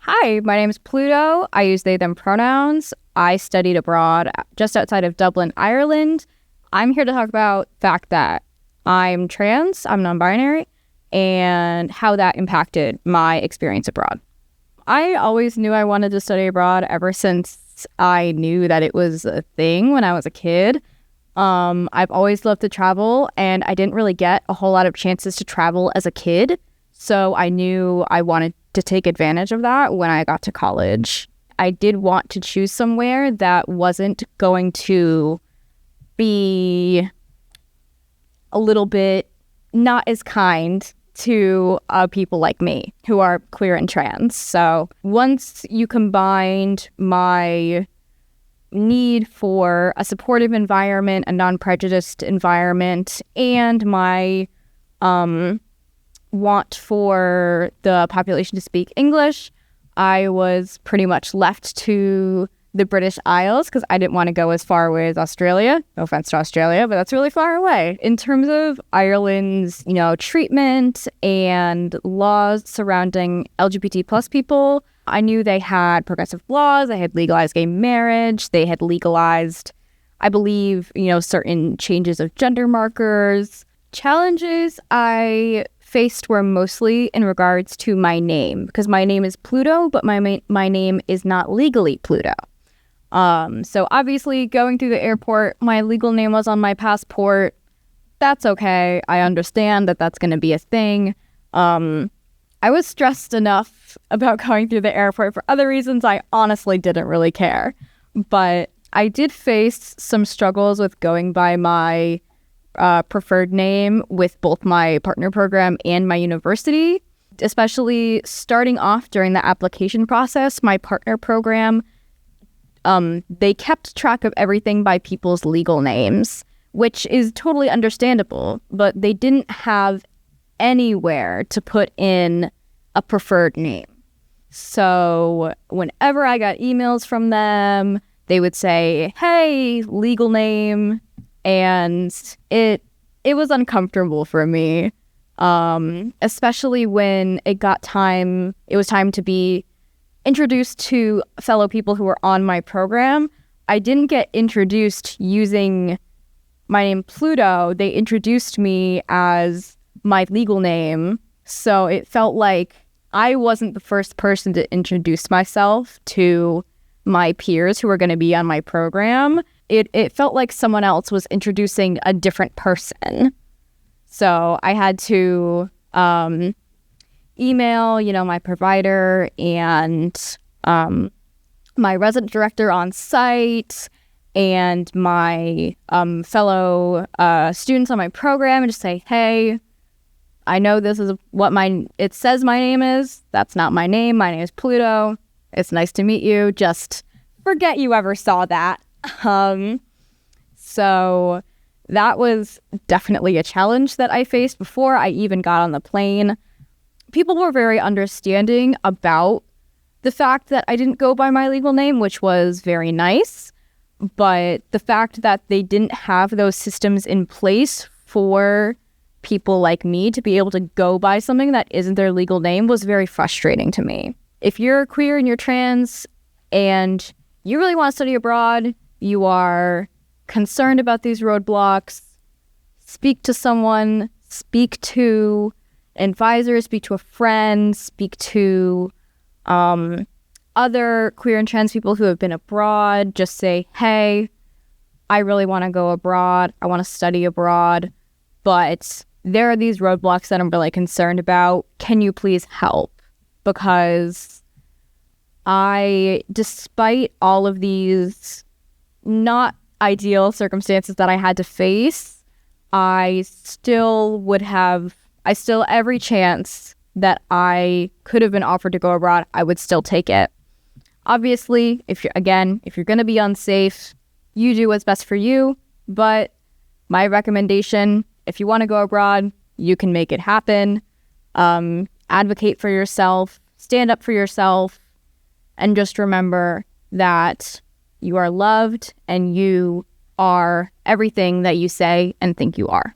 Hi, my name is Pluto. I use they, them pronouns. I studied abroad just outside of Dublin, Ireland. I'm here to talk about the fact that I'm trans, I'm non-binary, and how that impacted my experience abroad. I always knew I wanted to study abroad ever since I knew that it was a thing when I was a kid. I've always loved to travel, and I didn't really get a whole lot of chances to travel as a kid. So I knew I wanted to take advantage of that when I got to college. I did want to choose somewhere that wasn't going to be a little bit not as kind to people like me who are queer and trans. So once you combined my need for a supportive environment, a non-prejudiced environment, and my want for the population to speak English, I was pretty much left to the British Isles because I didn't want to go as far away as Australia. No offense to Australia, but that's really far away. In terms of Ireland's, treatment and laws surrounding LGBT plus people, I knew they had progressive laws. They had legalized gay marriage. They had legalized, I believe, certain changes of gender markers. Challenges I faced were mostly in regards to my name, because my name is Pluto, but my name is not legally Pluto. So obviously going through the airport, my legal name was on my passport. That's okay. I understand that that's going to be a thing. I was stressed enough about going through the airport for other reasons. I honestly didn't really care. But I did face some struggles with going by my preferred name with both my partner program and my university, especially starting off during the application process. My partner program, they kept track of everything by people's legal names, which is totally understandable, but they didn't have anywhere to put in a preferred name. So whenever I got emails from them, they would say, hey, legal name. And it was uncomfortable for me, especially when it was time to be introduced to fellow people who were on my program. I didn't get introduced using my name Pluto. They introduced me as my legal name. So it felt like I wasn't the first person to introduce myself to my peers who were going to be on my program. It felt like someone else was introducing a different person. So I had to email, my provider and my resident director on site and my fellow students on my program and just say, hey, I know this is what it says my name is. That's not my name. My name is Pluto. It's nice to meet you. Just forget you ever saw that. So that was definitely a challenge that I faced before I even got on the plane. People were very understanding about the fact that I didn't go by my legal name, which was very nice. But the fact that they didn't have those systems in place for people like me to be able to go by something that isn't their legal name was very frustrating to me. If you're queer and you're trans and you really want to study abroad, you are concerned about these roadblocks, speak to someone, speak to an advisor, speak to a friend, speak to other queer and trans people who have been abroad. Just say, hey, I really want to go abroad. I want to study abroad, but there are these roadblocks that I'm really concerned about. Can you please help? Because despite all of these not ideal circumstances that I had to face, every chance that I could have been offered to go abroad, I would still take it. Obviously, if you're going to be unsafe, you do what's best for you. But my recommendation, if you want to go abroad, you can make it happen. Advocate for yourself, stand up for yourself, and just remember that you are loved and you are everything that you say and think you are.